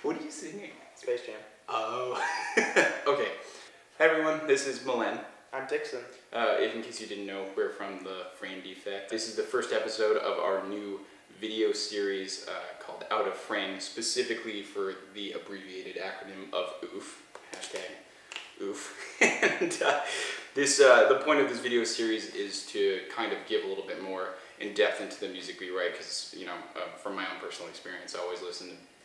What are you singing? Space Jam. Oh. Okay. Hi everyone, this is Milan. I'm Dixon. In case you didn't know, we're from the Frame Defect. This is the first episode of our new video series called Out of Frame, specifically for the abbreviated acronym of OOF. #OOF. And the point of this video series is to kind of give a little bit more in depth into the music we write, because from my own personal experience, I always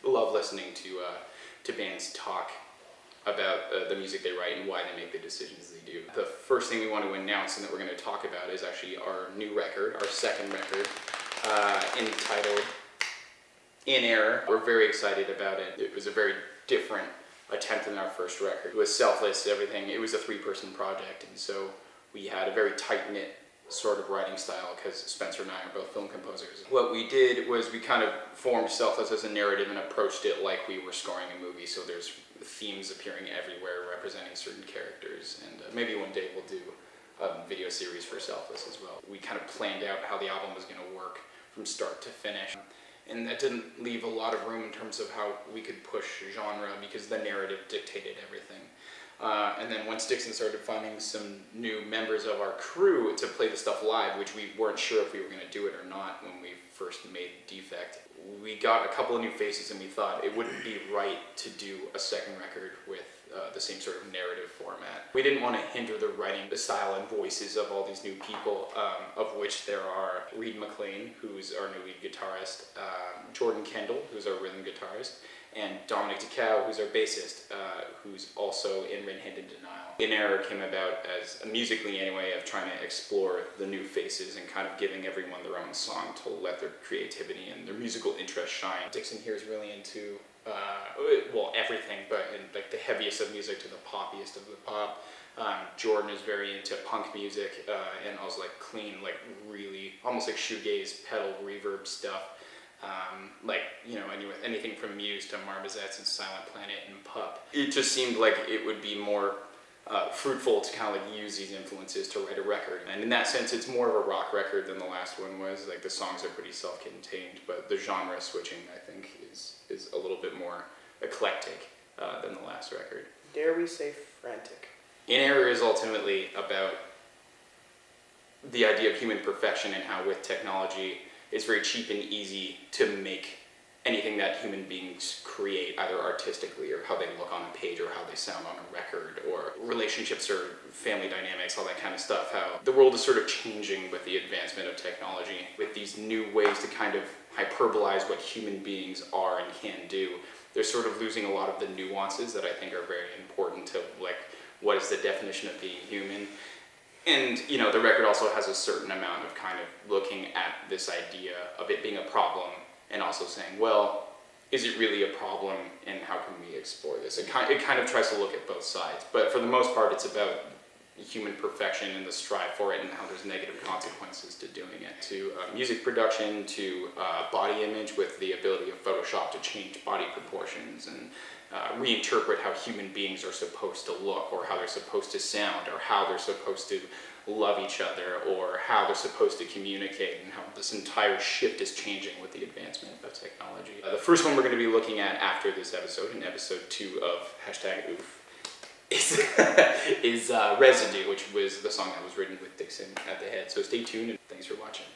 love listening to bands talk about the music they write and why they make the decisions they do. The first thing we want to announce and that we're going to talk about is actually our new record, our second record, entitled In Error. We're very excited about it. It was a very different attempt than our first record. It was selfless, everything. It was a three-person project, and so we had a very tight-knit sort of writing style, because Spencer and I are both film composers. What we did was we kind of formed Selfless as a narrative and approached it like we were scoring a movie, so there's themes appearing everywhere representing certain characters, and maybe one day we'll do a video series for Selfless as well. We kind of planned out how the album was going to work from start to finish, and that didn't leave a lot of room in terms of how we could push genre, because the narrative dictated everything. And then once Dixon started finding some new members of our crew to play the stuff live, which we weren't sure if we were going to do it or not when we first made Defect, we got a couple of new faces and we thought it wouldn't be right to do a second record with the same sort of narrative format. We didn't want to hinder the writing, the style and voices of all these new people, of which there are Reed McLean, who's our new lead guitarist, Jordan Kendall, who's our rhythm guitarist, and Dominic DeCow, who's our bassist, who's also in Redhead in Denial. In Error came about as, musically anyway, of trying to explore the new faces and kind of giving everyone their own song to let their creativity and their musical interest shine. Dixon here is really into, everything, but in like the heaviest of music to the poppiest of the pop. Jordan is very into punk music and also like clean, like really, almost like shoegaze, pedal, reverb stuff. Anything from Muse to Marmosettes and Silent Planet and Pup. It just seemed like it would be more fruitful to kind of like use these influences to write a record. And in that sense, it's more of a rock record than the last one was. Like the songs are pretty self-contained, but the genre switching, I think, is a little bit more eclectic than the last record. Dare we say frantic? In Error is ultimately about the idea of human perfection and how with technology, it's very cheap and easy to make anything that human beings create, either artistically or how they look on a page or how they sound on a record, or relationships or family dynamics, all that kind of stuff. How the world is sort of changing with the advancement of technology, with these new ways to kind of hyperbolize what human beings are and can do. They're sort of losing a lot of the nuances that I think are very important to, like, what is the definition of being human? And, the record also has a certain amount of kind of looking at this idea of it being a problem and also saying, well, is it really a problem and how can we explore this? It kind of tries to look at both sides, but for the most part it's about human perfection and the strive for it and how there's negative consequences to doing it, to music production, to body image with the ability of Photoshop to change body proportions and reinterpret how human beings are supposed to look, or how they're supposed to sound, or how they're supposed to love each other, or how they're supposed to communicate, and how this entire shift is changing with the advancement of technology. The first one we're going to be looking at after this episode, in episode 2 of #OOF, is Residue, which was the song that was written with Dixon at the head. So stay tuned and thanks for watching.